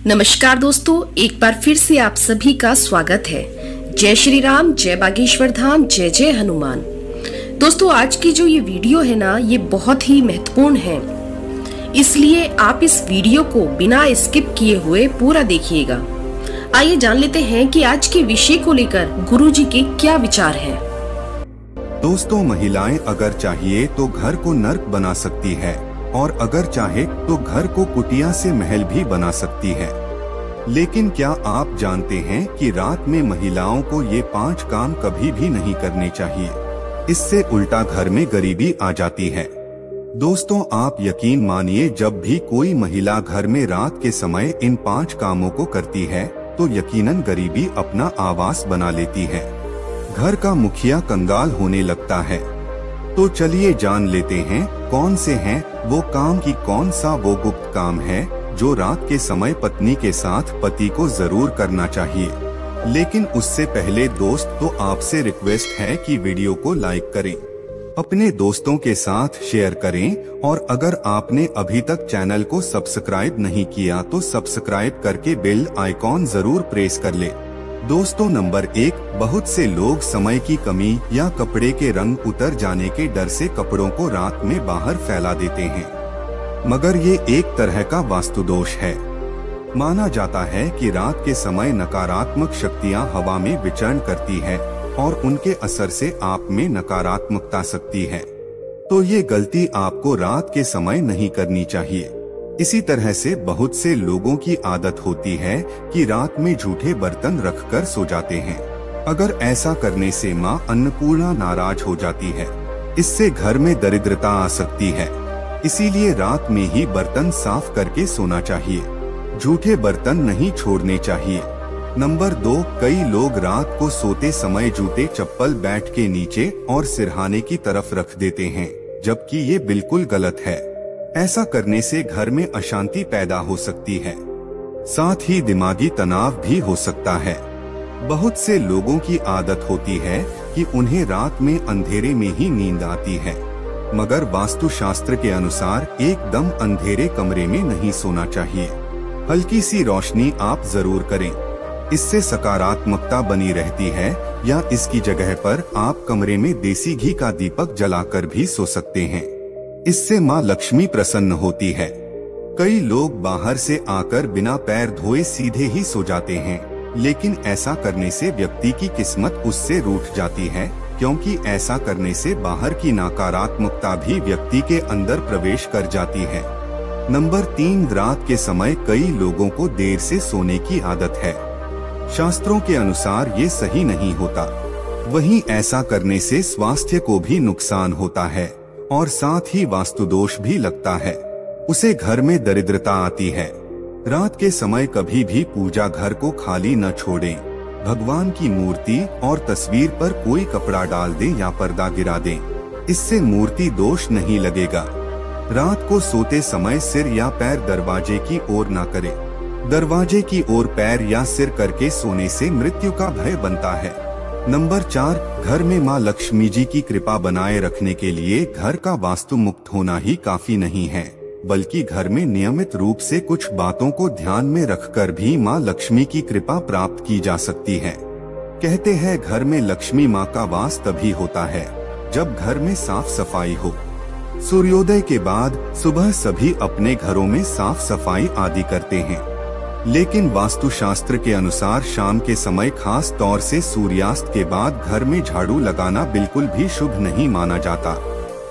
नमस्कार दोस्तों, एक बार फिर से आप सभी का स्वागत है। जय श्री राम, जय बागेश्वर धाम, जय जय हनुमान। दोस्तों, आज की जो ये वीडियो है ना, ये बहुत ही महत्वपूर्ण है, इसलिए आप इस वीडियो को बिना स्किप किए हुए पूरा देखिएगा। आइए जान लेते हैं कि आज के विषय को लेकर गुरुजी के क्या विचार हैं। दोस्तों, महिलाएं अगर चाहिए तो घर को नर्क बना सकती है और अगर चाहे तो घर को कुटिया से महल भी बना सकती है। लेकिन क्या आप जानते हैं कि रात में महिलाओं को ये 5 काम कभी भी नहीं करने चाहिए। इससे उल्टा घर में गरीबी आ जाती है। दोस्तों, आप यकीन मानिए, जब भी कोई महिला घर में रात के समय इन 5 कामों को करती है तो यकीनन गरीबी अपना आवास बना लेती है। घर का मुखिया कंगाल होने लगता है। तो चलिए जान लेते हैं कौन से हैं वो काम, की कौन सा वो गुप्त काम है जो रात के समय पत्नी के साथ पति को जरूर करना चाहिए। लेकिन उससे पहले दोस्त, तो आपसे रिक्वेस्ट है कि वीडियो को लाइक करें, अपने दोस्तों के साथ शेयर करें और अगर आपने अभी तक चैनल को सब्सक्राइब नहीं किया तो सब्सक्राइब करके बेल आइकॉन जरूर प्रेस कर ले। दोस्तों, नंबर 1, बहुत से लोग समय की कमी या कपड़े के रंग उतर जाने के डर से कपड़ों को रात में बाहर फैला देते हैं, मगर ये एक तरह का वास्तु दोष है। माना जाता है कि रात के समय नकारात्मक शक्तियां हवा में विचरण करती है और उनके असर से आप में नकारात्मकता सकती है। तो ये गलती आपको रात के समय नहीं करनी चाहिए। इसी तरह से बहुत से लोगों की आदत होती है कि रात में झूठे बर्तन रखकर सो जाते हैं। अगर ऐसा करने से मां अन्नपूर्णा नाराज हो जाती है। इससे घर में दरिद्रता आ सकती है। इसीलिए रात में ही बर्तन साफ करके सोना चाहिए। झूठे बर्तन नहीं छोड़ने चाहिए। नंबर 2, कई लोग रात को सोते समय जूते चप्पल बेड के नीचे और सिरहाने की तरफ रख देते हैं, जबकि ये बिल्कुल गलत है। ऐसा करने से घर में अशांति पैदा हो सकती है, साथ ही दिमागी तनाव भी हो सकता है। बहुत से लोगों की आदत होती है कि उन्हें रात में अंधेरे में ही नींद आती है, मगर वास्तुशास्त्र के अनुसार एकदम अंधेरे कमरे में नहीं सोना चाहिए। हल्की सी रोशनी आप जरूर करें, इससे सकारात्मकता बनी रहती है। या इसकी जगह पर आप कमरे में देसी घी का दीपक जलाकर भी सो सकते हैं। इससे मां लक्ष्मी प्रसन्न होती है। कई लोग बाहर से आकर बिना पैर धोए सीधे ही सो जाते हैं, लेकिन ऐसा करने से व्यक्ति की किस्मत उससे रूठ जाती है, क्योंकि ऐसा करने से बाहर की नकारात्मकता भी व्यक्ति के अंदर प्रवेश कर जाती है। नंबर 3, रात के समय कई लोगों को देर से सोने की आदत है। शास्त्रों के अनुसार ये सही नहीं होता। वहीं ऐसा करने से स्वास्थ्य को भी नुकसान होता है और साथ ही वास्तु दोष भी लगता है। उसे घर में दरिद्रता आती है। रात के समय कभी भी पूजा घर को खाली न छोड़ें। भगवान की मूर्ति और तस्वीर पर कोई कपड़ा डाल दें या पर्दा गिरा दें, इससे मूर्ति दोष नहीं लगेगा। रात को सोते समय सिर या पैर दरवाजे की ओर न करें। दरवाजे की ओर पैर या सिर करके सोने से मृत्यु का भय बनता है। नंबर 4, घर में मां लक्ष्मी जी की कृपा बनाए रखने के लिए घर का वास्तु मुक्त होना ही काफी नहीं है, बल्कि घर में नियमित रूप से कुछ बातों को ध्यान में रखकर भी मां लक्ष्मी की कृपा प्राप्त की जा सकती है। कहते हैं घर में लक्ष्मी मां का वास तभी होता है जब घर में साफ सफाई हो। सूर्योदय के बाद सुबह सभी अपने घरों में साफ सफाई आदि करते हैं, लेकिन वास्तुशास्त्र के अनुसार शाम के समय, खास तौर से सूर्यास्त के बाद घर में झाड़ू लगाना बिल्कुल भी शुभ नहीं माना जाता।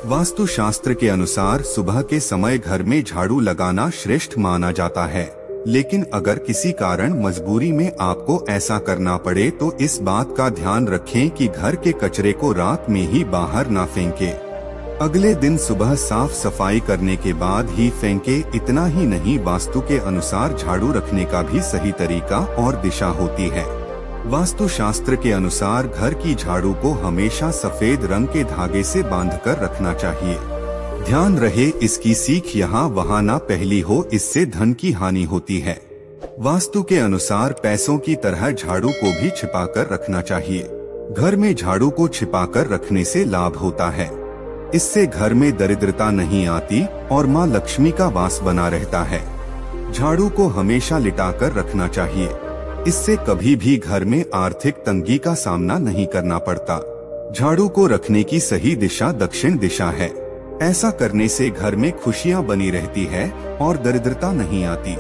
वास्तुशास्त्र के अनुसार सुबह के समय घर में झाड़ू लगाना श्रेष्ठ माना जाता है, लेकिन अगर किसी कारण मजबूरी में आपको ऐसा करना पड़े तो इस बात का ध्यान रखें कि घर के कचरे को रात में ही बाहर ना फेंकें। अगले दिन सुबह साफ सफाई करने के बाद ही फेंके। इतना ही नहीं, वास्तु के अनुसार झाड़ू रखने का भी सही तरीका और दिशा होती है। वास्तुशास्त्र के अनुसार घर की झाड़ू को हमेशा सफेद रंग के धागे से बांधकर रखना चाहिए। ध्यान रहे, इसकी सीख यहाँ वहाँ ना पहली हो, इससे धन की हानि होती है। वास्तु के अनुसार पैसों की तरह झाड़ू को भी छिपाकर रखना चाहिए। घर में झाड़ू को छिपाकर रखने से लाभ होता है। इससे घर में दरिद्रता नहीं आती और मां लक्ष्मी का वास बना रहता है। झाड़ू को हमेशा लिटाकर रखना चाहिए। इससे कभी भी घर में आर्थिक तंगी का सामना नहीं करना पड़ता। झाड़ू को रखने की सही दिशा दक्षिण दिशा है। ऐसा करने से घर में खुशियां बनी रहती है और दरिद्रता नहीं आती।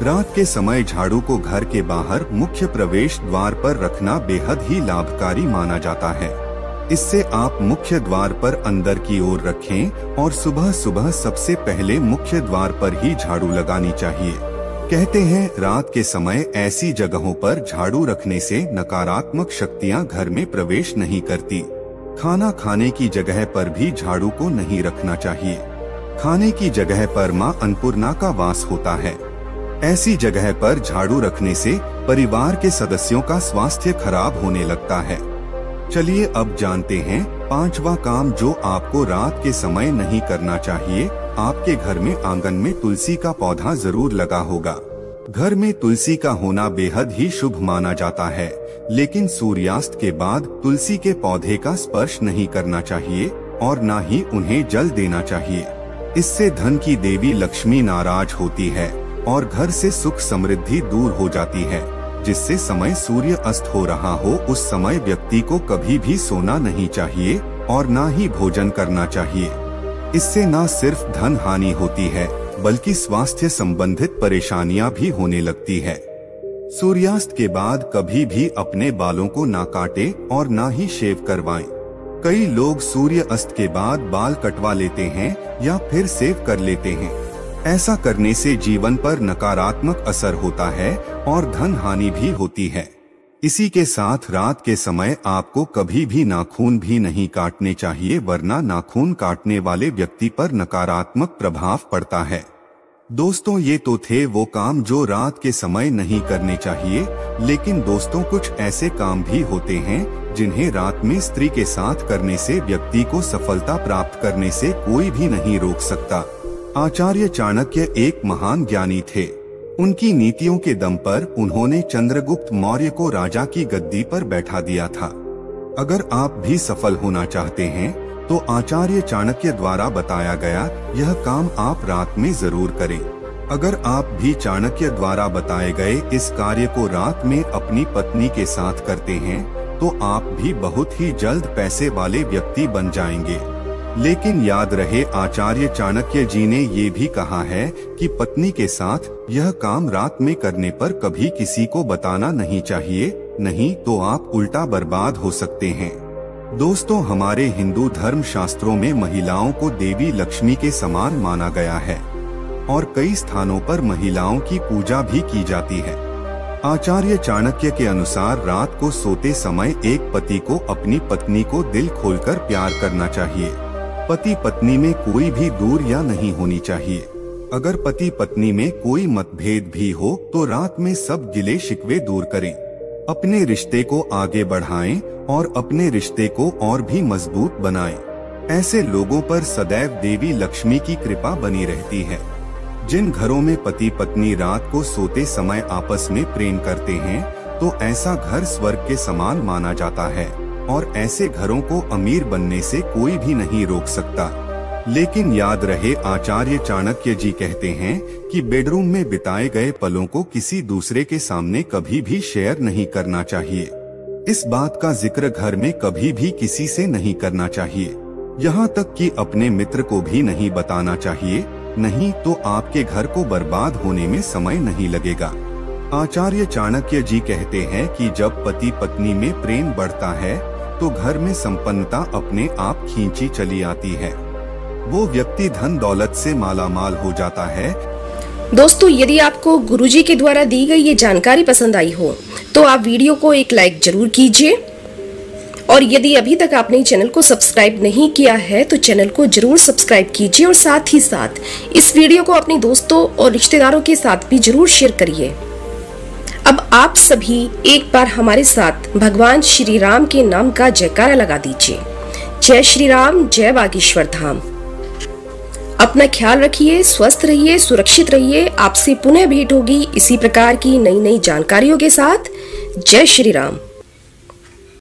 रात के समय झाड़ू को घर के बाहर मुख्य प्रवेश द्वार पर रखना बेहद ही लाभकारी माना जाता है। इससे आप मुख्य द्वार पर अंदर की ओर रखें और सुबह सुबह सबसे पहले मुख्य द्वार पर ही झाड़ू लगानी चाहिए। कहते हैं रात के समय ऐसी जगहों पर झाड़ू रखने से नकारात्मक शक्तियां घर में प्रवेश नहीं करती। खाना खाने की जगह पर भी झाड़ू को नहीं रखना चाहिए। खाने की जगह पर मां अन्नपूर्णा का वास होता है। ऐसी जगह पर झाड़ू रखने से परिवार के सदस्यों का स्वास्थ्य खराब होने लगता है। चलिए अब जानते हैं 5वां काम जो आपको रात के समय नहीं करना चाहिए। आपके घर में आंगन में तुलसी का पौधा जरूर लगा होगा। घर में तुलसी का होना बेहद ही शुभ माना जाता है, लेकिन सूर्यास्त के बाद तुलसी के पौधे का स्पर्श नहीं करना चाहिए और न ही उन्हें जल देना चाहिए। इससे धन की देवी लक्ष्मी नाराज होती है और घर से सुख समृद्धि दूर हो जाती है। जिससे समय सूर्य अस्त हो रहा हो उस समय व्यक्ति को कभी भी सोना नहीं चाहिए और ना ही भोजन करना चाहिए। इससे न सिर्फ धन हानि होती है बल्कि स्वास्थ्य संबंधित परेशानियां भी होने लगती है। सूर्यास्त के बाद कभी भी अपने बालों को ना काटे और ना ही शेव करवाएं। कई लोग सूर्य अस्त के बाद बाल कटवा लेते हैं या फिर सेव कर लेते हैं। ऐसा करने से जीवन पर नकारात्मक असर होता है और धन हानि भी होती है। इसी के साथ रात के समय आपको कभी भी नाखून भी नहीं काटने चाहिए, वरना नाखून काटने वाले व्यक्ति पर नकारात्मक प्रभाव पड़ता है। दोस्तों ये तो थे वो काम जो रात के समय नहीं करने चाहिए, लेकिन दोस्तों कुछ ऐसे काम भी होते हैं जिन्हें रात में स्त्री के साथ करने से व्यक्ति को सफलता प्राप्त करने से कोई भी नहीं रोक सकता। आचार्य चाणक्य एक महान ज्ञानी थे। उनकी नीतियों के दम पर उन्होंने चंद्रगुप्त मौर्य को राजा की गद्दी पर बैठा दिया था। अगर आप भी सफल होना चाहते हैं तो आचार्य चाणक्य द्वारा बताया गया यह काम आप रात में जरूर करें। अगर आप भी चाणक्य द्वारा बताए गए इस कार्य को रात में अपनी पत्नी के साथ करते हैं तो आप भी बहुत ही जल्द पैसे वाले व्यक्ति बन जाएंगे। लेकिन याद रहे आचार्य चाणक्य जी ने ये भी कहा है कि पत्नी के साथ यह काम रात में करने पर कभी किसी को बताना नहीं चाहिए, नहीं तो आप उल्टा बर्बाद हो सकते हैं। दोस्तों हमारे हिंदू धर्म शास्त्रों में महिलाओं को देवी लक्ष्मी के समान माना गया है और कई स्थानों पर महिलाओं की पूजा भी की जाती है। आचार्य चाणक्य के अनुसार रात को सोते समय एक पति को अपनी पत्नी को दिल खोलकर प्यार करना चाहिए। पति पत्नी में कोई भी दूरियां नहीं होनी चाहिए। अगर पति पत्नी में कोई मतभेद भी हो तो रात में सब गिले शिकवे दूर करें। अपने रिश्ते को आगे बढ़ाएं और अपने रिश्ते को और भी मजबूत बनाएं। ऐसे लोगों पर सदैव देवी लक्ष्मी की कृपा बनी रहती है। जिन घरों में पति पत्नी रात को सोते समय आपस में प्रेम करते हैं तो ऐसा घर स्वर्ग के समान माना जाता है और ऐसे घरों को अमीर बनने से कोई भी नहीं रोक सकता। लेकिन याद रहे आचार्य चाणक्य जी कहते हैं कि बेडरूम में बिताए गए पलों को किसी दूसरे के सामने कभी भी शेयर नहीं करना चाहिए। इस बात का जिक्र घर में कभी भी किसी से नहीं करना चाहिए, यहाँ तक कि अपने मित्र को भी नहीं बताना चाहिए, नहीं तो आपके घर को बर्बाद होने में समय नहीं लगेगा। आचार्य चाणक्य जी कहते हैं कि जब पति पत्नी में प्रेम बढ़ता है तो घर में संपन्नता अपने आप खींची चली आती है। वो व्यक्ति धन दौलत से मालामाल हो जाता है। दोस्तों यदि आपको गुरुजी के द्वारा दी गई ये जानकारी पसंद आई हो तो आप वीडियो को एक लाइक जरूर कीजिए और यदि अभी तक आपने चैनल को सब्सक्राइब नहीं किया है तो चैनल को जरूर सब्सक्राइब कीजिए और साथ ही साथ इस वीडियो को अपने दोस्तों और रिश्तेदारों के साथ भी जरूर शेयर करिए। अब आप सभी एक बार हमारे साथ भगवान श्री राम के नाम का जयकारा लगा दीजिए। जय श्री राम, जय बागेश्वर धाम। अपना ख्याल रखिए, स्वस्थ रहिए, सुरक्षित रहिए। आपसे पुनः भेंट होगी इसी प्रकार की नई नई जानकारियों के साथ। जय श्री राम।